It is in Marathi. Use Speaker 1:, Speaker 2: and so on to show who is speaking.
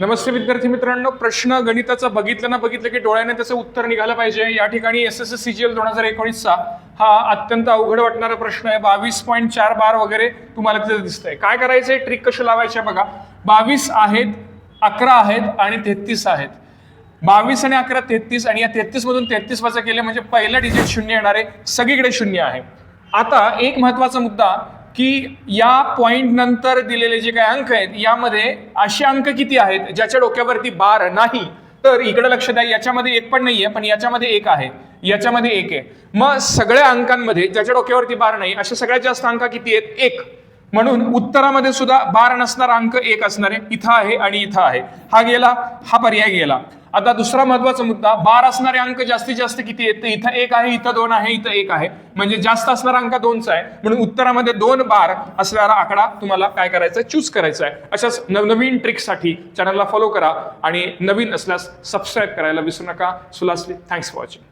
Speaker 1: नमस्ते विद्यार्थी मित्रांनो, प्रश्न गणिताचा बघितलं की डोळ्याने त्याचं उत्तर निघालं पाहिजे। या ठिकाणी SSC CGL 2019चा हा अत्यंत अवघड वाटणारा प्रश्न आहे। 22.4 बार वगैरे तुम्हाला तिथे दिसतंय। काय करायचंय, ट्रिक कशी लावायची बघा। 22 आहेत, 11 आहेत आणि 33 आहेत। 22 आणि 11 33 आणि या 33 मधून 33 वजा केले म्हणजे पहिला डिजिट शून्य येणार आहे, सगळीकडे शून्य आहे। आता एक महत्वाचा मुद्दा की या पॉइंट नंतर दिलेले जे काही अंक आहेत यामध्ये असे अंक किती आहेत ज्याच्या डोक्यावरती बार नाही। तर इकडे लक्ष द्या, याच्यामध्ये एक पण नाहीये पण याच्यामध्ये एक आहे, याच्यामध्ये एक आहे। मग सगळ्या अंकांमध्ये ज्याच्या डोक्यावरती बार नाही अशा सगळ्यात जास्त अंक किती आहेत, एक। म्हणून उत्तरामध्ये सुद्धा बार नसणारा अंक एक असणार आहे। इथं आहे आणि इथं आहे, हा गेला, हा पर्याय गेला। आता दुसरा महत्वाचा मुद्दा, बार असणारे अंक जास्तीत जास्त किती आहेत, इथं एक आहे, इथं दोन आहे, इथं एक आहे, म्हणजे जास्त असणारा अंक 2चा आहे। म्हणून उत्तरामध्ये 2 बार असणारा आकडा तुम्हाला काय करायचा, चूज करायचा आहे। अशाच नवनवीन ट्रिक्ससाठी चॅनलला फॉलो करा आणि नवीन असल्यास सबस्क्राईब करायला विसरू नका। सुलासली, थँक्स फॉर वॉचिंग।